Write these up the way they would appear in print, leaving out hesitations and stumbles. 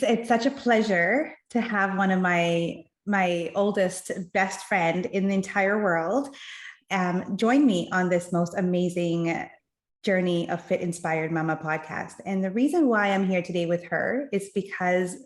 it's such a pleasure to have one of my oldest best friend in the entire world join me on this most amazing journey of Fit Inspired Mama podcast. And the reason why I'm here today with her is because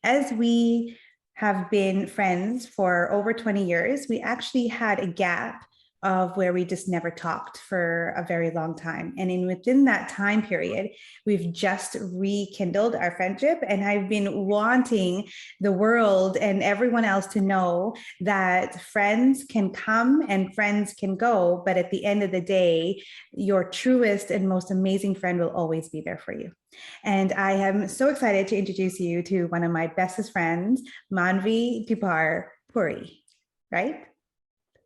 as we have been friends for over 20 years, we actually had a gap of where we just never talked for a very long time. And within that time period, we've just rekindled our friendship. And I've been wanting the world and everyone else to know that friends can come and friends can go. But at the end of the day, your truest and most amazing friend will always be there for you. And I am so excited to introduce you to one of my bestest friends, Manvi Dhoopar-Puri, right?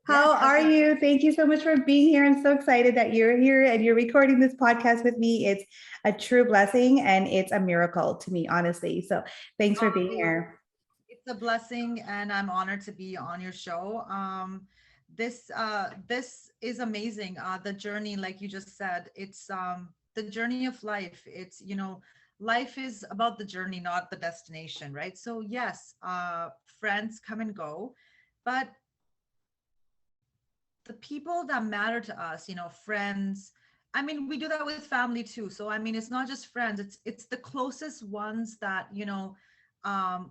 How are you? Thank you so much for being here. I'm so excited that you're here and you're recording this podcast with me. It's a true blessing and it's a miracle to me, honestly. So thanks for being here. It's a blessing and I'm honored to be on your show. This is amazing. The journey, like you just said, it's the journey of life. It's, life is about the journey, not the destination, right? So yes, friends come and go, but the people that matter to us, friends, I mean, we do that with family too. So I mean, it's not just friends, it's the closest ones that,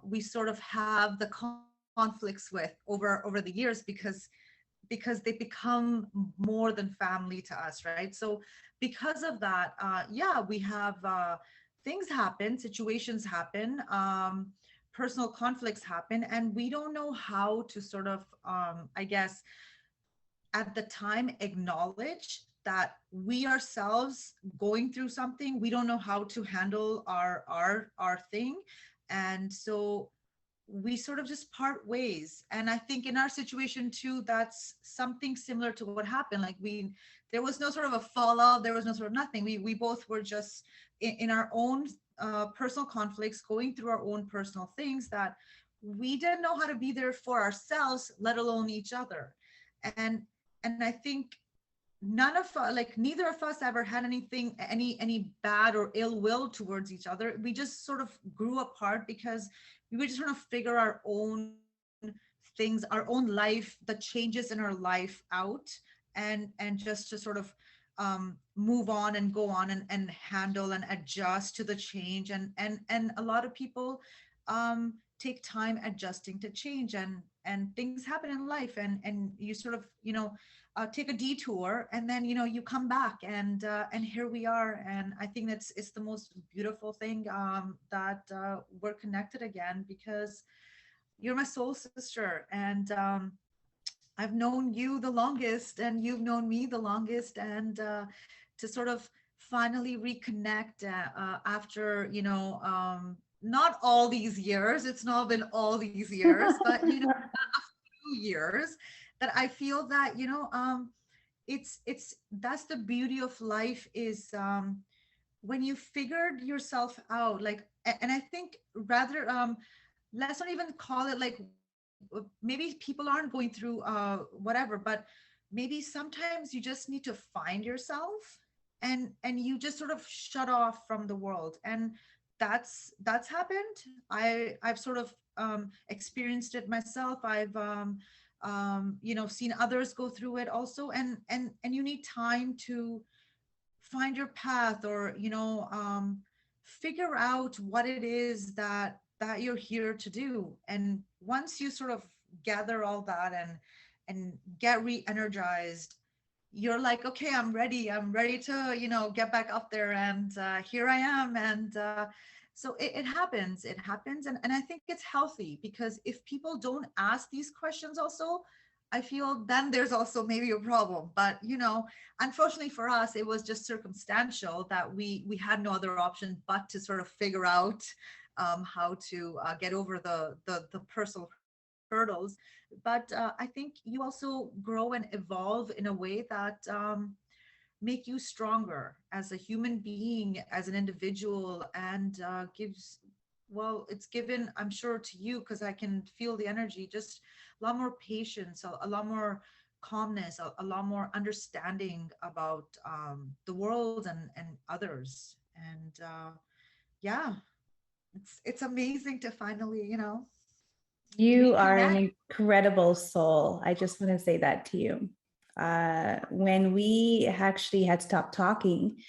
we sort of have the conflicts with over the years because they become more than family to us, right? So because of that, yeah, we have things happen, situations happen, personal conflicts happen, and we don't know how to sort of, I guess, at the time acknowledge that we ourselves going through something. We don't know how to handle our thing, and so we sort of just part ways. And I think in our situation too, that's something similar to what happened. Like there was no sort of a fallout, there was no sort of nothing. We both were just in our own personal conflicts, going through our own personal things that we didn't know how to be there for ourselves, let alone each other. and and I think none of like neither of us ever had anything, any bad or ill will towards each other. We just sort of grew apart because we were just trying to figure our own things, our own life, the changes in our life out, and just to sort of move on and go on and handle and adjust to the change. And a lot of people take time adjusting to change, and things happen in life, and you sort of, take a detour, and then you come back, and here we are. And I think it's the most beautiful thing, that we're connected again, because you're my soul sister, and I've known you the longest, and you've known me the longest. And to sort of finally reconnect after, not all these years, it's not been all these years, but a few years, that I feel that, it's that's the beauty of life, is when you figured yourself out. Like, and I think rather, let's not even call it like, maybe people aren't going through whatever, but maybe sometimes you just need to find yourself, and you just sort of shut off from the world. And that's happened. I've sort of experienced it myself. I've seen others go through it also. And you need time to find your path, or figure out what it is that you're here to do. And once you sort of gather all that and get re-energized, you're like, okay, I'm ready to get back up there, and here I am. And so it happens. And I think it's healthy, because if people don't ask these questions also, I feel then there's also maybe a problem. But unfortunately for us, it was just circumstantial that we had no other option but to sort of figure out how to get over the personal hurdles. But I think you also grow and evolve in a way that make you stronger as a human being, as an individual, and gives, well, it's given, I'm sure, to you, because I can feel the energy, just a lot more patience, a lot more calmness, a lot more understanding about the world and others. And yeah. It's amazing to finally, You are reconnect. an incredible soul. I just want to say that to you. When we actually had stopped talking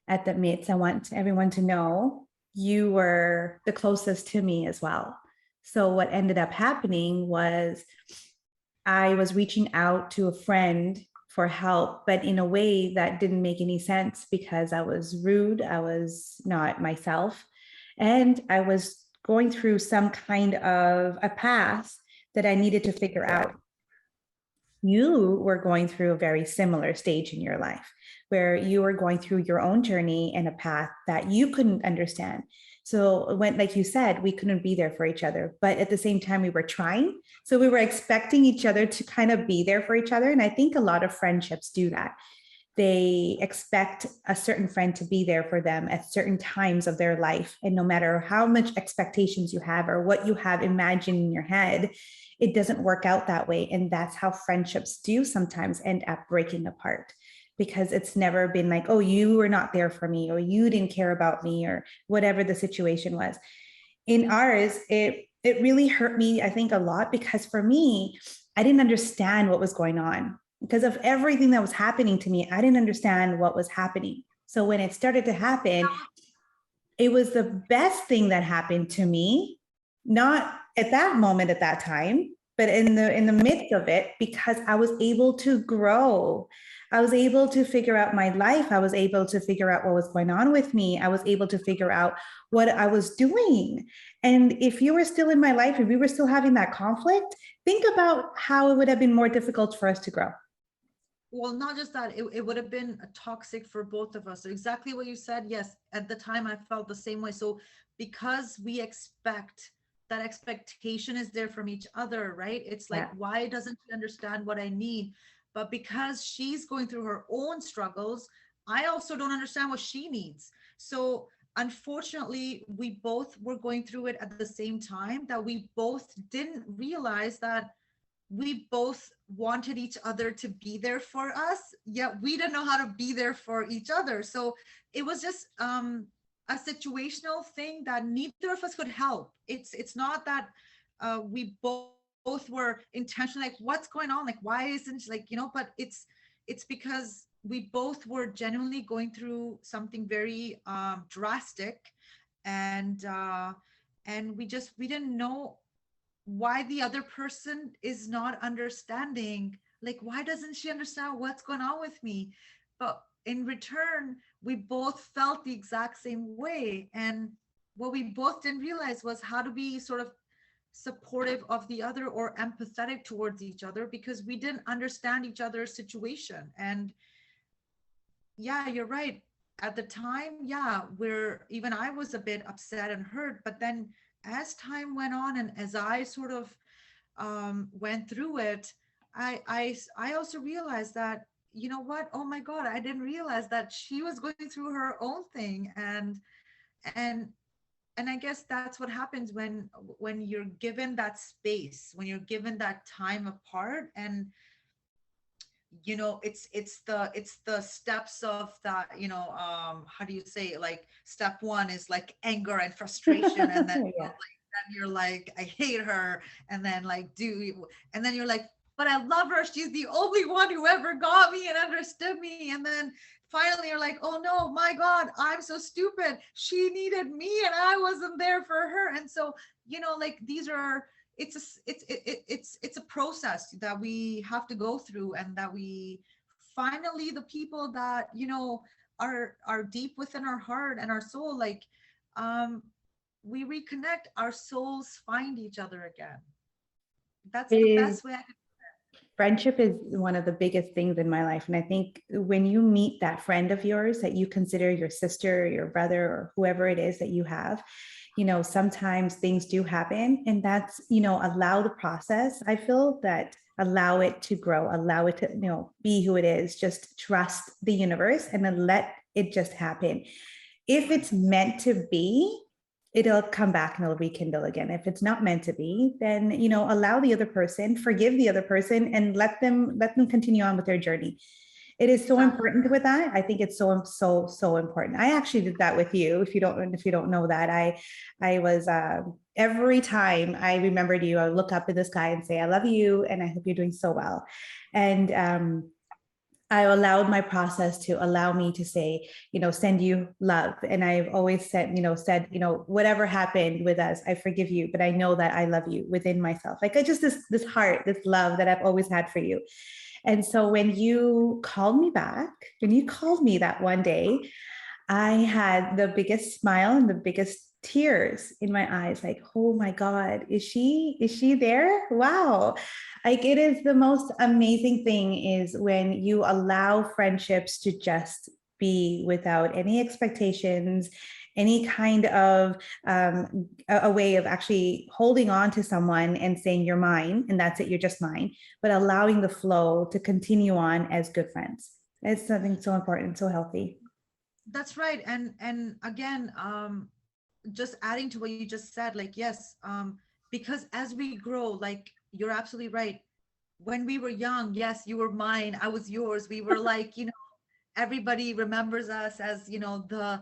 at the midst, I want everyone to know you were the closest to me as well. So, what ended up happening was I was reaching out to a friend for help, but in a way that didn't make any sense because I was rude, I was not myself, and I was going through some kind of a path that I needed to figure out. You were going through a very similar stage in your life where you were going through your own journey and a path that you couldn't understand. So when, like you said, we couldn't be there for each other, but at the same time we were trying. So we were expecting each other to kind of be there for each other. And I think a lot of friendships do that. They expect a certain friend to be there for them at certain times of their life. And no matter how much expectations you have or what you have imagined in your head, it doesn't work out that way. And that's how friendships do sometimes end up breaking apart, because it's never been like, oh, you were not there for me, or you didn't care about me, or whatever the situation was. In ours, it really hurt me, I think, a lot, because for me, I didn't understand what was going on because of everything that was happening to me. I didn't understand what was happening. So when it started to happen, it was the best thing that happened to me, not at that moment at that time, but in the midst of it, because I was able to grow. I was able to figure out my life. I was able to figure out what was going on with me. I was able to figure out what I was doing. And if you were still in my life, if we were still having that conflict, think about how it would have been more difficult for us to grow. Well, not just that, it would have been toxic for both of us. So exactly what you said. Yes, at the time I felt the same way. So because we expect that expectation is there from each other, right? It's like, Yeah. why doesn't she understand what I need? But because she's going through her own struggles, I also don't understand what she needs. So unfortunately, we both were going through it at the same time, that we both didn't realize that we both wanted each other to be there for us, yet we didn't know how to be there for each other. So it was just a situational thing that neither of us could help. It's not that we both were intentionally like, what's going on, like why isn't she, like, but it's because we both were genuinely going through something very drastic, and we didn't know why the other person is not understanding, like why doesn't she understand what's going on with me. But in return, we both felt the exact same way, and what we both didn't realize was how to be sort of supportive of the other or empathetic towards each other, because we didn't understand each other's situation. And yeah, you're right. At the time, yeah, we're even I was a bit upset and hurt, but then as time went on and as I sort of went through it, I also realized that, you know what? Oh my God, I didn't realize that she was going through her own thing. And and I guess that's what happens when you're given that space, when you're given that time apart. And it's the steps of that, how do you say it? Like step one is like anger and frustration, and then Yeah. you're like, I hate her. And then like, and then you're like, but I love her. She's the only one who ever got me and understood me. And then finally you're like, oh no, my God, I'm so stupid. She needed me and I wasn't there for her. And so, like these are, it's a process that we have to go through, and that we finally, the people that are deep within our heart and our soul, like um we reconnect, our souls find each other again. That's It the is best way I could. Friendship is one of the biggest things in my life. And I think when you meet that friend of yours that you consider your sister, or your brother, or whoever it is that you have, sometimes things do happen. And that's, allow the process. I feel that allow it to grow, allow it to, be who it is. Just trust the universe and then let it just happen. If it's meant to be, it'll come back and it'll rekindle again. If it's not meant to be, then allow the other person, forgive the other person, and let them continue on with their journey. It is so Exactly. important with that. I think it's so important. I actually did that with you. If you don't know that, I was every time I remembered you, I would look up at the sky and say, "I love you, and I hope you're doing so well." And I allowed my process to allow me to say, send you love. And I've always said, whatever happened with us, I forgive you, but I know that I love you within myself. Like I just this heart, this love that I've always had for you. And so when you called me that one day, I had the biggest smile and the biggest tears in my eyes, like, oh my God, is she there? Wow. Like it is the most amazing thing is when you allow friendships to just be without any expectations, any kind of a way of actually holding on to someone and saying you're mine and that's it, you're just mine, but allowing the flow to continue on as good friends. It's something so important, so healthy. That's right. And again, just adding to what you just said, like, yes, because as we grow, like, you're absolutely right. When we were young, yes, you were mine, I was yours. We were like, everybody remembers us as, the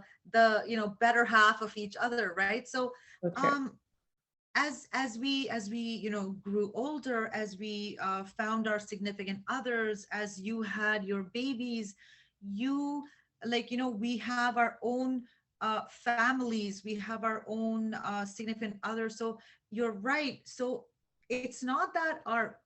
better half of each other, right? So, So true. um, as we grew older, as we found our significant others, as you had your babies, you we have our own families, we have our own significant others. So you're right. So it's not that our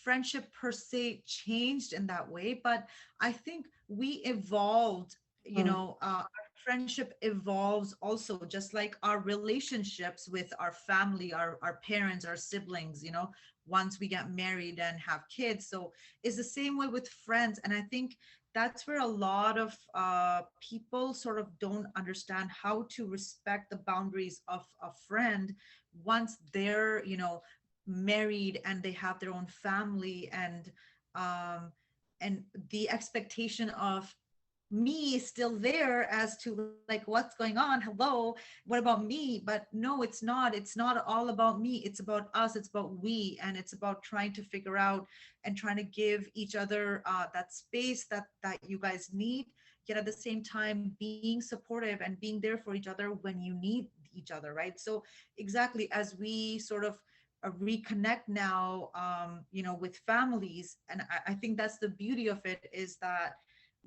friendship per se changed in that way, but I think we evolved. Mm. Our friendship evolves also, just like our relationships with our family, our parents, our siblings, once we get married and have kids. So it's the same way with friends. And I think that's where a lot of people sort of don't understand how to respect the boundaries of a friend once they're, married and they have their own family, um, and the expectation of me is still there as to like what's going on, hello, what about me? But no, it's not all about me, it's about us, it's about we, and it's about trying to figure out and trying to give each other that space that you guys need, yet at the same time being supportive and being there for each other when you need each other, right? So exactly, as we sort of reconnect now, with families. And I think that's the beauty of it, is that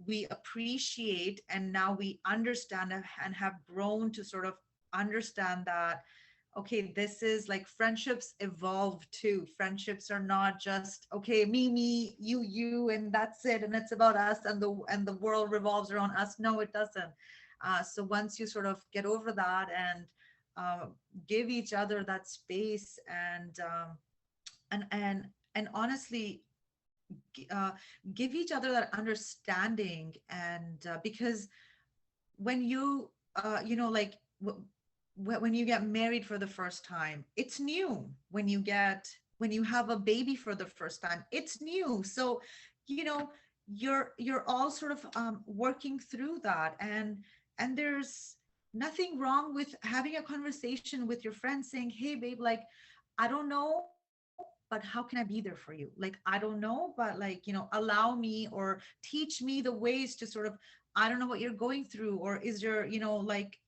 we appreciate and now we understand and have grown to sort of understand that, okay, this is like, friendships evolve too. Friendships are not just, okay, me, you, and that's it, and it's about us, and the world revolves around us. No, it doesn't. So once you sort of get over that and uh, give each other that space, and honestly, uh, give each other that understanding. And because when you like, when you get married for the first time, it's new. When you have a baby for the first time, it's new. So you know you're all sort of working through that, and there's nothing wrong with having a conversation with your friend saying, hey babe, like, I don't know, but how can I be there for you? Like, I don't know, but like, allow me or teach me the ways to sort of, I don't know what you're going through, or is there, like,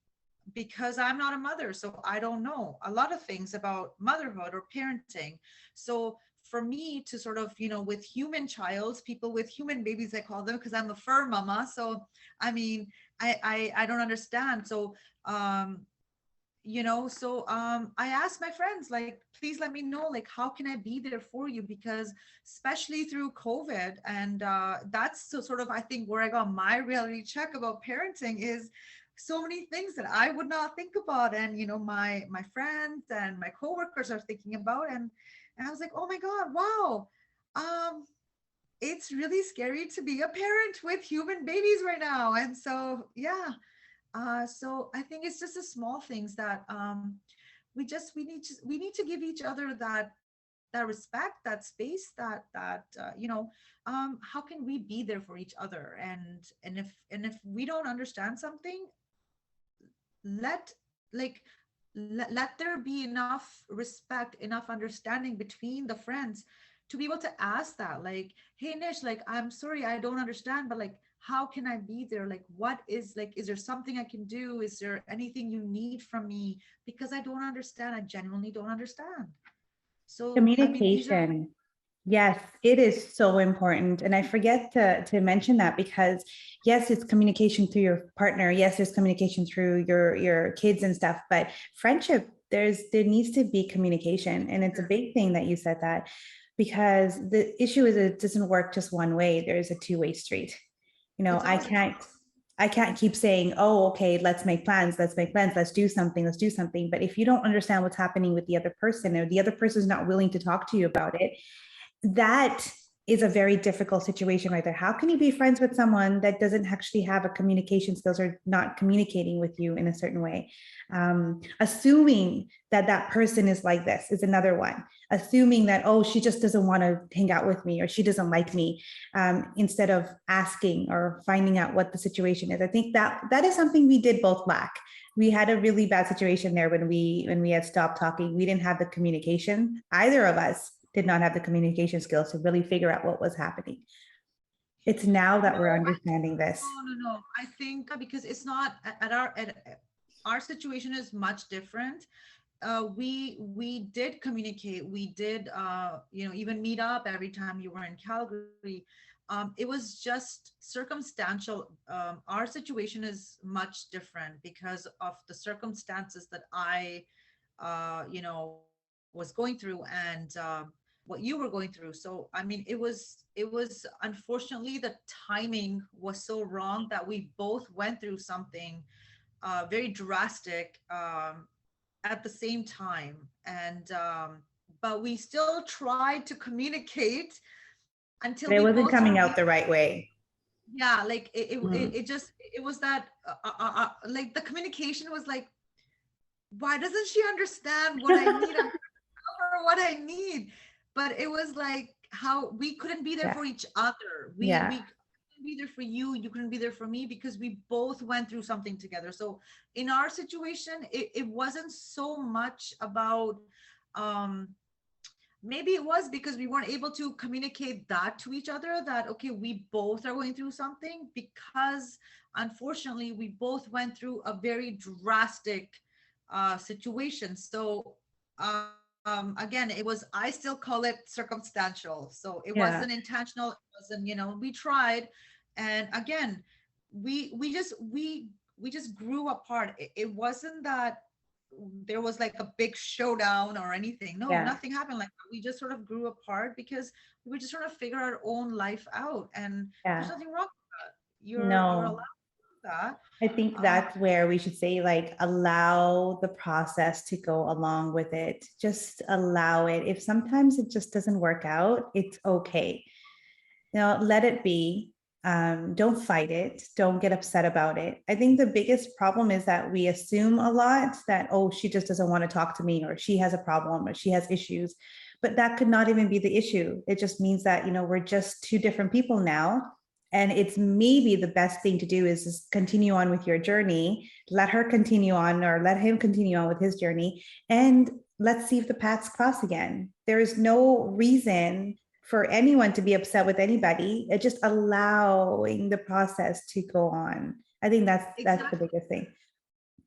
because I'm not a mother, so I don't know a lot of things about motherhood or parenting. So for me to sort of, with human childs, people with human babies, I call them, because I'm a fur mama. So I mean, I don't understand. So I asked my friends, like, please let me know, like, how can I be there for you? Because especially through COVID, and that's so sort of, I think, where I got my reality check about parenting, is so many things that I would not think about, and my friends and my coworkers are thinking about, and I was like, oh my god, wow, um it's really scary to be a parent with human babies right now. And so yeah, so I think it's just the small things that we need to give each other that respect, that space, that how can we be there for each other? And if we don't understand something, let like let there be enough respect, enough understanding between the friends to be able to ask that, like, hey Nish, like, I'm sorry, I don't understand, but like, how can I be there? Like, what is, like, is there something I can do? Is there anything you need from me? Because I don't understand. I genuinely don't understand. So I mean, these are, Communication. Yes, it is so important. And I forget to mention that because yes, it's communication through your partner. Yes, there's communication through your kids and stuff, but friendship, there needs to be communication. And it's a big thing that you said that because the issue is it doesn't work just one way. There's a two-way street. You know, it's I always, can't I can't keep saying, oh, okay, let's make plans, let's do something, let's do something. But if you don't understand what's happening with the other person or the other person is not willing to talk to you about it, that is a very difficult situation right there. How can you be friends with someone that doesn't actually have a communication skills or not communicating with you in a certain way? Assuming that that person is like this is another one. Assuming that, oh, she just doesn't want to hang out with me or she doesn't like me, instead of asking or finding out what the situation is. I think that is something we did both lack. We had a really bad situation there when we had stopped talking. We didn't have the communication. Either of us did not have the communication skills to really figure out what was happening. It's now that no, we're understanding this. no. I think because it's not at our situation is much different. We did communicate. We did, even meet up every time you were in Calgary. It was just circumstantial. Our situation is much different because of the circumstances that I, was going through, and what you were going through. So I mean, it was unfortunately the timing was so wrong that we both went through something very drastic at the same time, and but we still tried to communicate until But it we wasn't both coming sort of out the right way. yeah, like Mm. it just it was that like the communication was like, why doesn't she understand what I need? I'm tell her what I need. But it was like how we couldn't be there Yeah. for each other. We Yeah. couldn't be there for you. You couldn't be there for me because we both went through something together. So in our situation, it wasn't so much about um maybe it was because we weren't able to communicate that to each other, that okay, we both are going through something, because unfortunately we both went through a very drastic situation. So again, it was, I still call it circumstantial, so it wasn't Yeah. intentional. It wasn't, we tried, and again, we just grew apart. It wasn't that there was like a big showdown or anything. No, Yeah. nothing happened like that. We just sort of grew apart because we were just trying to figure our own life out, and there's Yeah. nothing wrong with that. You're allowed No. to do that. I think um that's where we should say, like, allow the process to go along with it. Just allow it. If sometimes it just doesn't work out, it's okay. Let it be. Don't fight it. Don't get upset about it. I think the biggest problem is that we assume a lot that, oh, she just doesn't want to talk to me, or she has a problem, or she has issues. But that could not even be the issue. It just means that, we're just two different people now. And it's maybe the best thing to do is just continue on with your journey, let her continue on, or let him continue on with his journey. And let's see if the paths cross again. There is no reason for anyone to be upset with anybody. It's just allowing the process to go on. I think that's the exactly, biggest thing.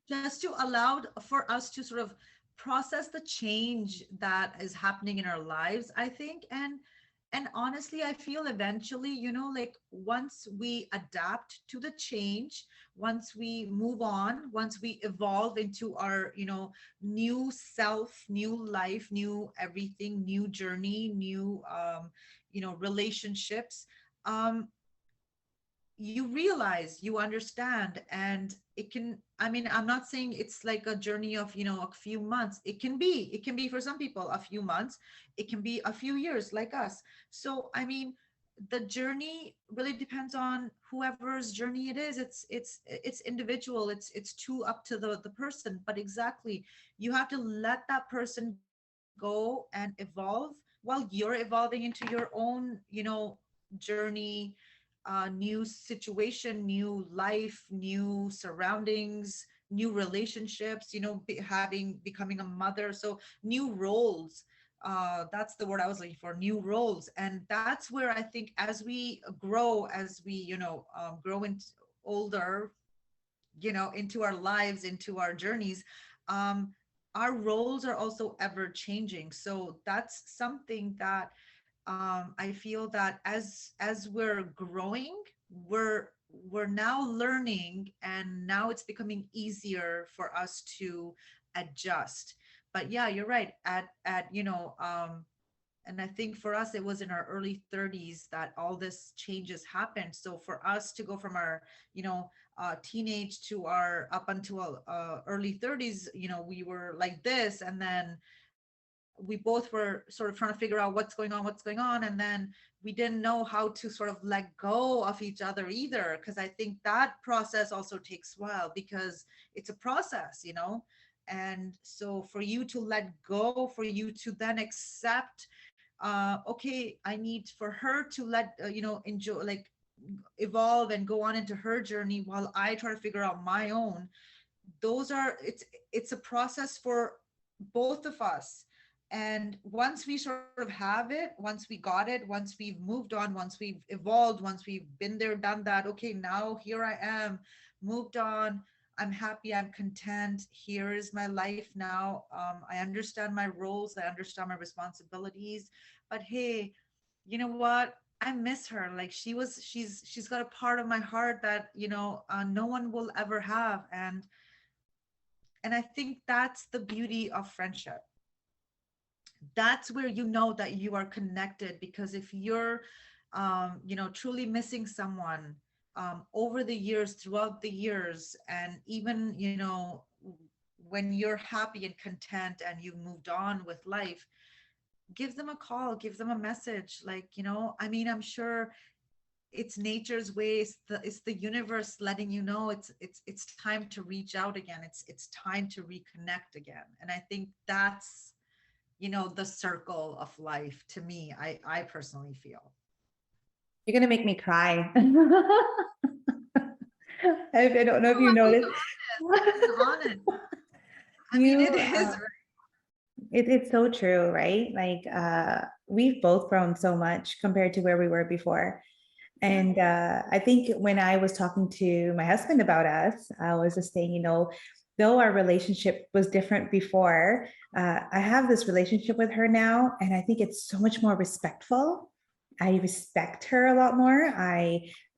just to allow for us to sort of process the change that is happening in our lives, I think. And honestly, I feel eventually, like once we adapt to the change, once we move on, once we evolve into our, new self, new life, new everything, new journey, new relationships, um you realize, you understand, and it can, I mean, I'm not saying it's like a journey of, a few months. It can be for some people a few months, it can be a few years like us. So I mean, the journey really depends on whoever's journey it is. It's individual. It's too up to the person. But exactly, you have to let that person go and evolve while you're evolving into your own, journey, new situation, new life, new surroundings, new relationships, becoming a mother. So new roles. that's the word I was looking for, new roles. And that's where I think as we grow, as we, grow into older, into our lives, into our journeys, um, our roles are also ever changing. So that's something that I feel that as we're growing, we're we're now learning, and now it's becoming easier for us to adjust. But yeah, you're right. And I think for us, it was in our early 30s that all this changes happened. So for us to go from our, teenage to our up until early 30s, we were like this, and then we both were sort of trying to figure out what's going on, and then we didn't know how to sort of let go of each other either, because I think that process also takes a while, because it's a process, and so for you to let go, for you to then accept, okay, I need for her to let enjoy, like, evolve and go on into her journey while I try to figure out my own. Those are it's a process for both of us. And once we sort of have it, once we got it, once we've moved on, once we've evolved, once we've been there, done that, okay, now here I am, moved on, I'm happy, I'm content, here is my life now. I understand my roles, I understand my responsibilities. But hey, you know what, I miss her. Like, she's got a part of my heart that no one will ever have. And I think that's the beauty of friendship. That's where you know that you are connected, because if you're truly missing someone over the years, throughout the years, and even when you're happy and content and you've moved on with life, give them a call, give them a message. Like, I mean, I'm sure it's nature's way, it's the universe letting you know it's time to reach out again, it's time to reconnect again. And I think that's the circle of life, to me, I personally feel. You're gonna make me cry. I don't know if Oh, you I'm being noticed. honest. I'm being honest. I mean, You it is. it's so true, right? Like we've both grown so much compared to where we were before. Yeah. And I think when I was talking to my husband about us, I was just saying, though our relationship was different before, I have this relationship with her now, and I think it's so much more respectful. I respect her a lot more.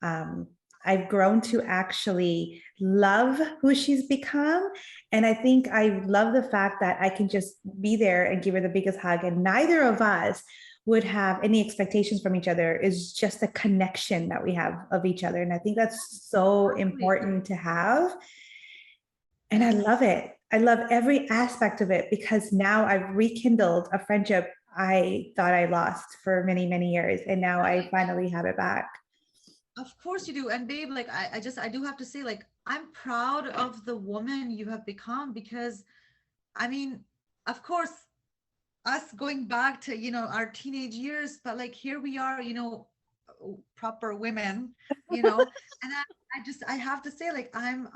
Um, I've grown to actually love who she's become. And I think I love the fact that I can just be there and give her the biggest hug. And neither of us would have any expectations from each other. Is just a connection that we have of each other. And I think that's so Exactly. important to have. And I love Yes. it. I love every aspect of it, because now I've rekindled a friendship I thought I lost for many, many years. And now I Right. finally have it back. Of course you do. And babe, like, I do have to say, like, I'm proud of the woman you have become, because I mean, of course, us going back to our teenage years, but like, here we are, proper women, and I have to say, like, I'm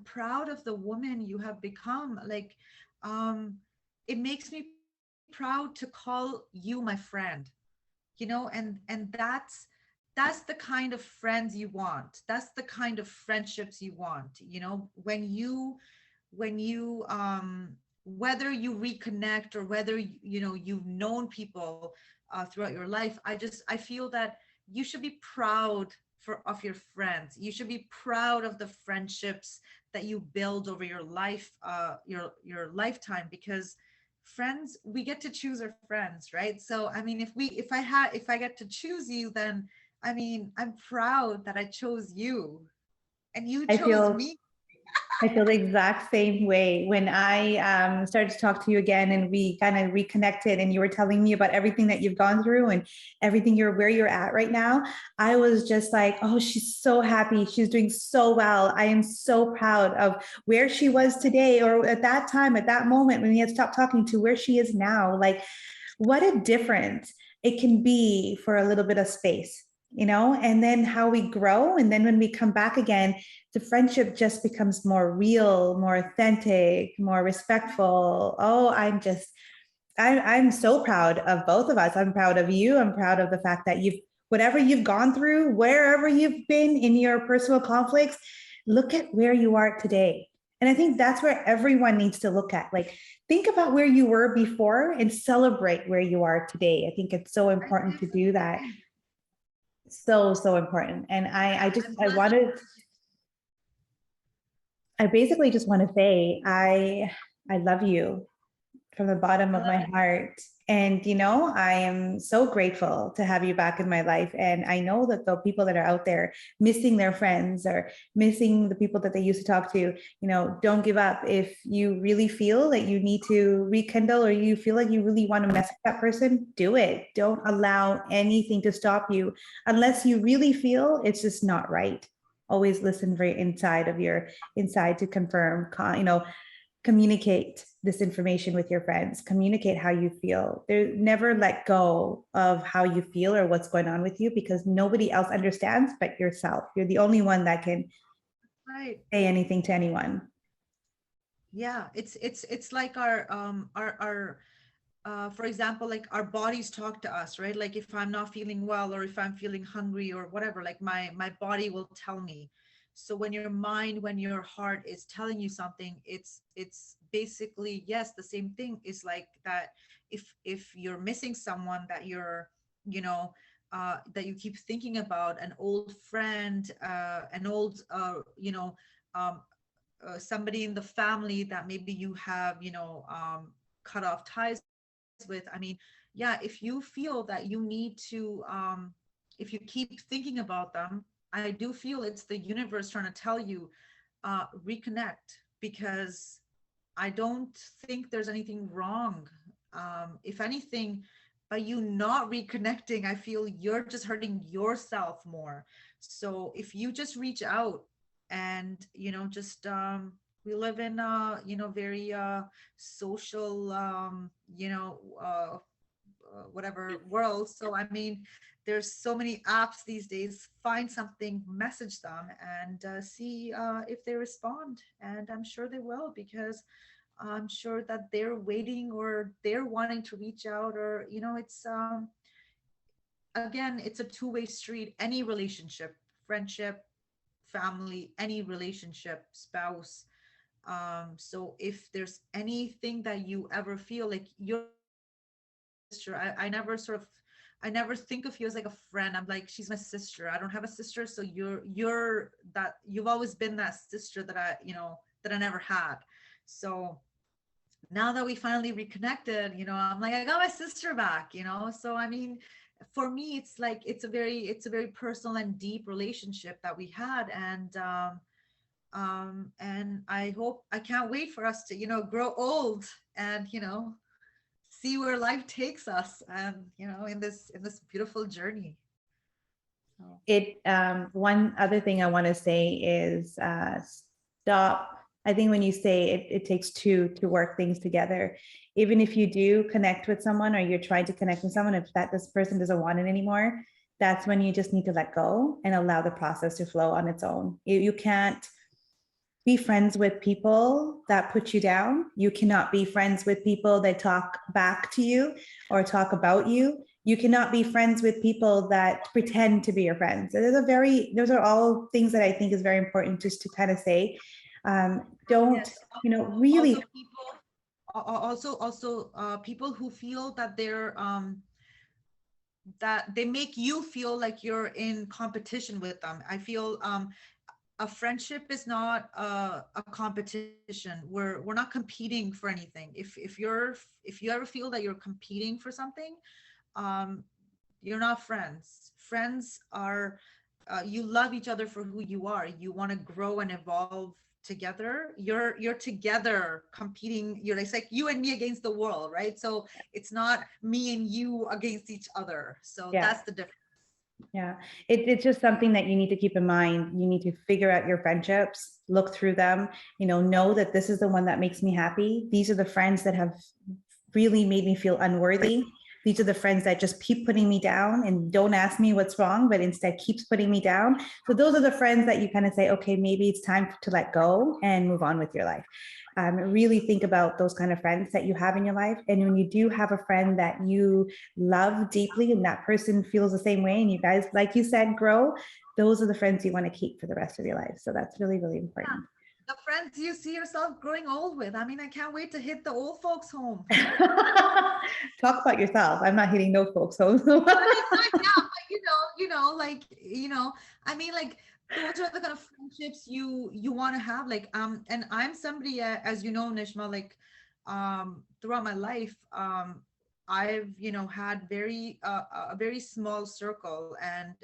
proud of the woman you have become. Like, um it makes me proud to call you my friend, and that's the kind of friends you want. That's the kind of friendships you want, when you whether you reconnect, or whether you've known people throughout your life. I feel that you should be proud of your friends. You should be proud of the friendships that you build over your life, your lifetime, because friends, we get to choose our friends, right? So I mean, if I get to choose you, then I mean, I'm proud that I chose you and you I chose feel me. I feel the exact same way when I started to talk to you again, and we kind of reconnected, and you were telling me about everything that you've gone through and everything where you're at right now. I was just like, oh, she's so happy. She's doing so well. I am so proud of where she was today, or at that time, at that moment when we had stopped talking, to where she is now. Like, what a difference it can be for a little bit of space, and then how we grow. And then when we come back again, the friendship just becomes more real, more authentic, more respectful. Oh, I'm so proud of both of us. I'm proud of you. I'm proud of the fact that whatever you've gone through, wherever you've been in your personal conflicts, look at where you are today. And I think that's where everyone needs to look at. Like, think about where you were before and celebrate where you are today. I think it's so important to do that. So, so important. And I basically just want to say, I love you from the bottom of my heart. And, I am so grateful to have you back in my life. And I know that the people that are out there missing their friends or missing the people that they used to talk to, don't give up. If you really feel that you need to rekindle or you feel like you really want to mess with that person, do it. Don't allow anything to stop you unless you really feel it's just not right. Always listen very inside to confirm, communicate this information with your friends, communicate how you feel. Never let go of how you feel or what's going on with you, because nobody else understands but yourself. You're the only one that can say anything to anyone. Yeah, it's like our for example, like our bodies talk to us, right? Like if I'm not feeling well or if I'm feeling hungry or whatever, like my body will tell me. So when your mind, when your heart is telling you something, it's basically, yes, the same thing is like that. If you're missing someone that you're, you know, that you keep thinking about, an old friend, an old, um, somebody in the family that maybe you have, cut off ties with. I mean, yeah, if you feel that you need to, if you keep thinking about them, I do feel it's the universe trying to tell you, reconnect, because I don't think there's anything wrong. If anything, by you not reconnecting, I feel you're just hurting yourself more. So if you just reach out and, just, we live in very social, whatever world. So I mean, there's so many apps these days. Find something, message them, and see if they respond. And I'm sure they will, because I'm sure that they're waiting or they're wanting to reach out, or it's again, it's a two-way street. Any relationship, friendship, family, any relationship, spouse. So if there's anything that you ever feel like your sister, I never think of you as like a friend. I'm like, she's my sister. I don't have a sister, so you're that, you've always been that sister that I never had. So now that we finally reconnected, I'm like, I got my sister back, so I mean, for me, it's like, it's a very personal and deep relationship that we had. And I can't wait for us to, grow old and, see where life takes us, and, in this beautiful journey. So. One other thing I want to say is, stop. I think when you say it takes two to work things together, even if you do connect with someone or you're trying to connect with someone, if this person doesn't want it anymore, that's when you just need to let go and allow the process to flow on its own. You can't be friends with people that put you down. You cannot be friends with people that talk back to you or talk about you. You cannot be friends with people that pretend to be your friends. Those are all things that I think is very important just to kind of say. Don't, Yes. really. Also people who feel that they're that they make you feel like you're in competition with them. I feel a friendship is not a competition. We're not competing for anything. If you ever feel that you're competing for something, um, you're not friends. Friends are, you love each other for who you are. You want to grow and evolve together. You're together competing. It's like you and me against the world, right? So it's not me and you against each other. So Yeah. that's the difference. Yeah, it's just something that you need to keep in mind. You need to figure out your friendships, look through them, know that this is the one that makes me happy. These are the friends that have really made me feel unworthy. These are the friends that just keep putting me down and don't ask me what's wrong, but instead keeps putting me down. So those are the friends that you kind of say, okay, maybe it's time to let go and move on with your life. Really think about those kind of friends that you have in your life. And when you do have a friend that you love deeply and that person feels the same way, and you guys, like you said, grow, those are the friends you want to keep for the rest of your life. So that's really, really important. The friends you see yourself growing old with. I mean, I can't wait to hit the old folks home. Talk about yourself. I'm not hitting no folks home. I mean, yeah, but like, I mean, like, those are the kind of friendships you want to have. Like, and I'm somebody, as you know, Nishma, like, throughout my life, I've, had a very small circle, and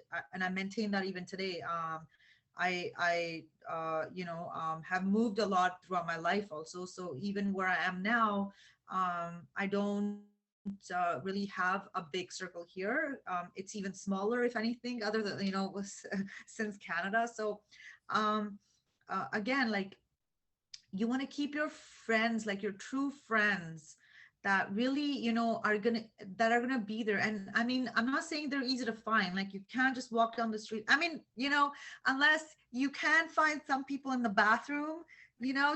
I maintain that even today. I have moved a lot throughout my life also. So even where I am now, I don't really have a big circle here. It's even smaller, if anything, other than, since Canada. So again, like, you want to keep your friends, like your true friends, that really, are gonna be there. And I mean, I'm not saying they're easy to find. Like, you can't just walk down the street. I mean, unless you can find some people in the bathroom,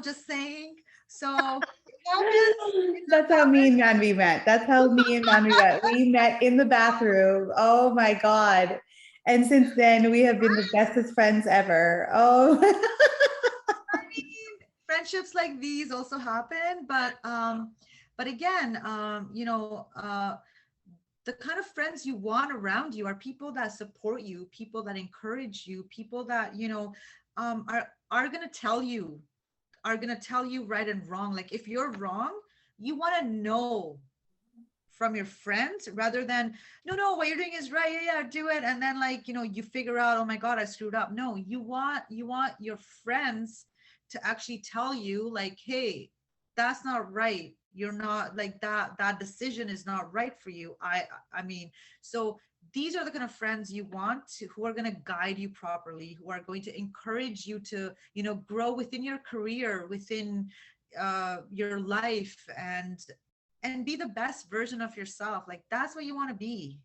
just saying. So that's how me and Manvi met. That's how me and Manvi met. We met in the bathroom. Oh my God. And since then we have been the bestest friends ever. Oh. I mean, friendships like these also happen, but again, the kind of friends you want around you are people that support you, people that encourage you, people that, are going to tell you, right and wrong. Like, if you're wrong, you want to know from your friends, rather than, no, what you're doing is right. Yeah, do it. And then, like, you figure out, oh my God, I screwed up. No, you want your friends to actually tell you, like, hey, that's not right. You're not, like, that decision is not right for you. I mean, so these are the kind of friends you want who are going to guide you properly, who are going to encourage you to, grow within your career, within your life, and be the best version of yourself. Like, that's what you want to be.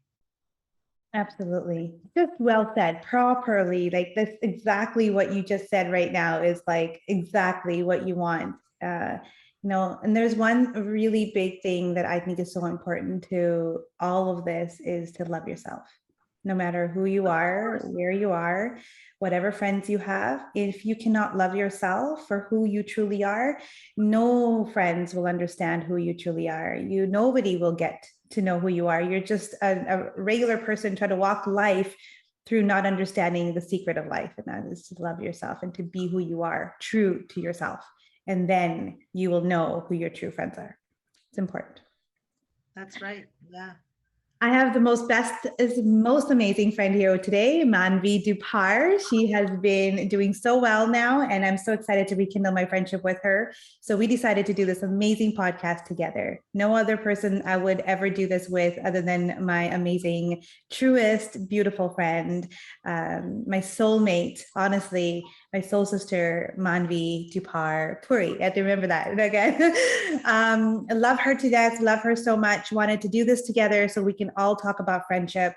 Absolutely. Just well said, properly. Like, that's exactly what you just said right now is like exactly what you want. And there's one really big thing that I think is so important to all of this is to love yourself. No matter who you are, where you are, whatever friends you have, if you cannot love yourself for who you truly are, no friends will understand who you truly are. Nobody will get to know who you are. You're just a regular person trying to walk life through not understanding the secret of life. And that is to love yourself and to be who you are, true to yourself. And then you will know who your true friends are. It's important. That's right. Yeah. I have the most amazing friend here today, Manvi Dhoopar. She has been doing so well now, and I'm so excited to rekindle my friendship with her. So we decided to do this amazing podcast together. No other person I would ever do this with other than my amazing, truest, beautiful friend, my soulmate, honestly, my soul sister, Manvi Dhoopar-Puri. I have to remember that. Okay. I love her to death, love her so much, wanted to do this together so we can all talk about friendship.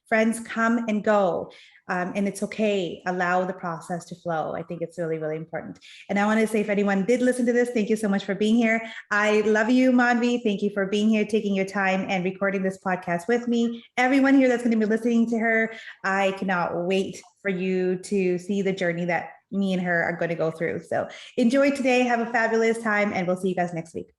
Friends come and go. And it's okay. Allow the process to flow. I think it's really, really important. And I want to say, if anyone did listen to this, thank you so much for being here. I love you, Manvi. Thank you for being here, taking your time and recording this podcast with me. Everyone here that's going to be listening to her, I cannot wait for you to see the journey that me and her are going to go through. So enjoy today. Have a fabulous time, and we'll see you guys next week.